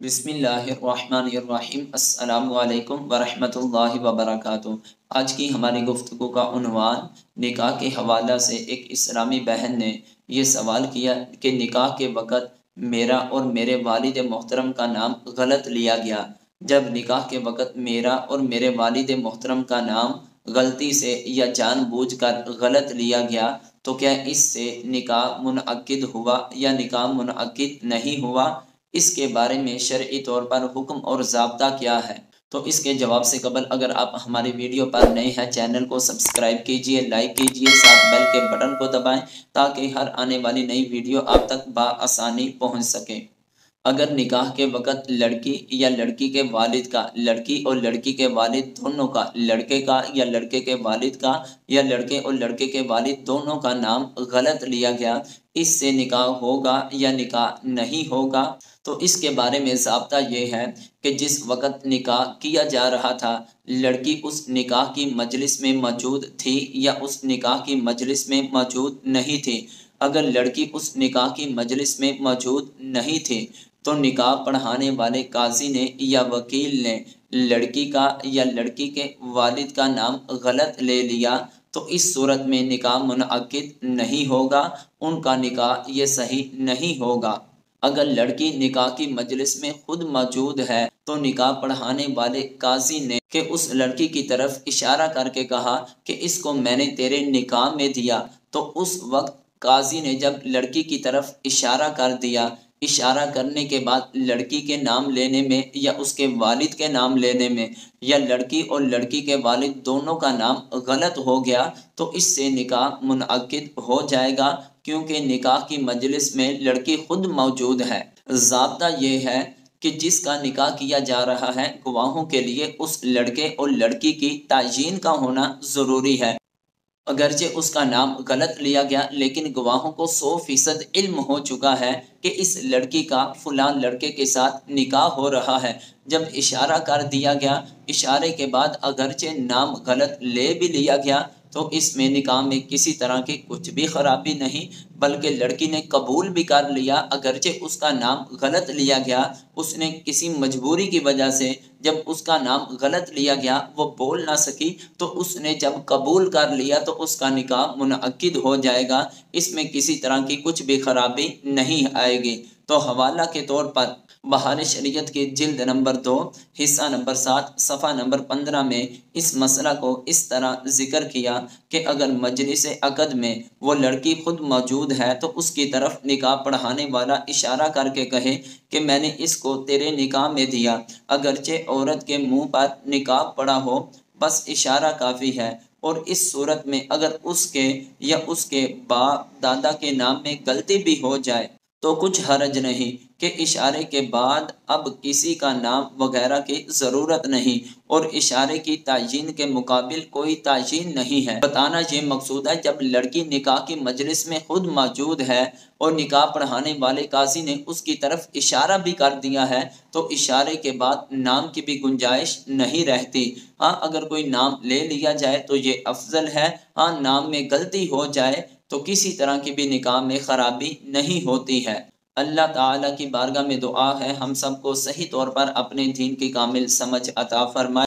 बिस्मिल्लाहिर्रहमानिर्रहीम। अस्सलामु अलैकुम वरहमतुल्लाहि वबरकातुहू। आज की हमारी गुफ्तगू का उन्वान निकाह के हवाला से एक इस्लामी बहन ने ये सवाल किया कि निकाह के वक़्त मेरा और मेरे वालिद मोहतरम का नाम गलत लिया गया। जब निकाह के वक़्त मेरा और मेरे वालिद मोहतरम का नाम गलती से या जानबूझकर गलत लिया गया तो क्या इससे निकाह मुनअक्किद हुआ या निकाह मुनअक्किद नहीं हुआ? इसके बारे में शरई तौर पर हुक्म और ज़ाब्ता क्या है? तो इसके जवाब से कबल अगर आप हमारी वीडियो पर नए हैं, चैनल को सब्सक्राइब कीजिए, लाइक कीजिए, साथ बेल के बटन को दबाएं ताकि हर आने वाली नई वीडियो आप तक बआसानी पहुंच सके। अगर निकाह के वक़्त लड़की या लड़की के वालिद का, लड़की और लड़की के वालिद दोनों का, लड़के का या लड़के के वालिद का या लड़के और लड़के के वालिद दोनों का नाम गलत लिया गया, इससे निकाह होगा या निकाह नहीं होगा? तो इसके बारे में ज़ाब्ता ये है कि जिस वक़्त निकाह किया जा रहा था, लड़की उस निकाह की मजलिस में मौजूद थी या उस निकाह की मजलिस में मौजूद नहीं थी। अगर लड़की उस निकाह की मजलिस में मौजूद नहीं थी तो निकाह पढ़ाने वाले काजी ने या वकील ने लड़की का या लड़की के वालिद का नाम गलत ले लिया तो इस सूरत में निकाह मुनअक्किद नहीं होगा, उनका निकाह ये सही नहीं होगा। अगर लड़की निकाह की मजलिस में खुद मौजूद है तो निकाह पढ़ाने वाले काजी ने कि उस लड़की की तरफ इशारा करके कहा कि इसको मैंने तेरे निकाह में दिया, तो उस वक्त काजी ने जब लड़की की तरफ इशारा कर दिया, इशारा करने के बाद लड़की के नाम लेने में या उसके वालिद के नाम लेने में या लड़की और लड़की के वालिद दोनों का नाम गलत हो गया तो इससे निकाह मुनअक्किद हो जाएगा, क्योंकि निकाह की मजलिस में लड़की खुद मौजूद है। ज़ाब्ता ये है कि जिसका निकाह किया जा रहा है, गवाहों के लिए उस लड़के और लड़की की तायीन का होना ज़रूरी है। अगरचे उसका नाम गलत लिया गया लेकिन गवाहों को 100% इल्म हो चुका है कि इस लड़की का फलां लड़के के साथ निकाह हो रहा है। जब इशारा कर दिया गया, इशारे के बाद अगरचे नाम गलत ले भी लिया गया तो इसमें निकाह में किसी तरह की कुछ भी ख़राबी नहीं, बल्कि लड़की ने कबूल भी कर लिया। अगरचे उसका नाम गलत लिया गया, उसने किसी मजबूरी की वजह से जब उसका नाम गलत लिया गया वो बोल ना सकी, तो उसने जब कबूल कर लिया तो उसका निकाह मुनअक्किद हो जाएगा। इसमें किसी तरह की कुछ भी खराबी नहीं आएगी। तो हवाला के तौर पर बहार शरीयत की जिल्द नंबर 2 हिस्सा नंबर 7 सफ़ा नंबर 15 में इस मसला को इस तरह ज़िक्र किया कि अगर मजलिस अक़द में वो लड़की खुद मौजूद है तो उसकी तरफ निकाह पढ़ाने वाला इशारा करके कहे कि मैंने इसको तेरे निकाह में दिया, अगरचे औरत के मुंह पर निकाह पड़ा हो, बस इशारा काफ़ी है। और इस सूरत में अगर उसके या उसके बाप दादा के नाम में गलती भी हो जाए तो कुछ हरज नहीं कि इशारे के बाद अब किसी का नाम वगैरह की ज़रूरत नहीं और इशारे की तायीन के मुकाबिल कोई तायीन नहीं है। बताना ये मकसूद है, जब लड़की निकाह की मजलिस में खुद मौजूद है और निकाह पढ़ाने वाले काजी ने उसकी तरफ इशारा भी कर दिया है तो इशारे के बाद नाम की भी गुंजाइश नहीं रहती। हाँ, अगर कोई नाम ले लिया जाए तो ये अफजल है। हाँ, नाम में गलती हो जाए तो किसी तरह की भी निकाह में ख़राबी नहीं होती है। अल्लाह ताला की बारगाह में दुआ है हम सबको सही तौर पर अपने दीन की कामिल समझ अता फरमाए।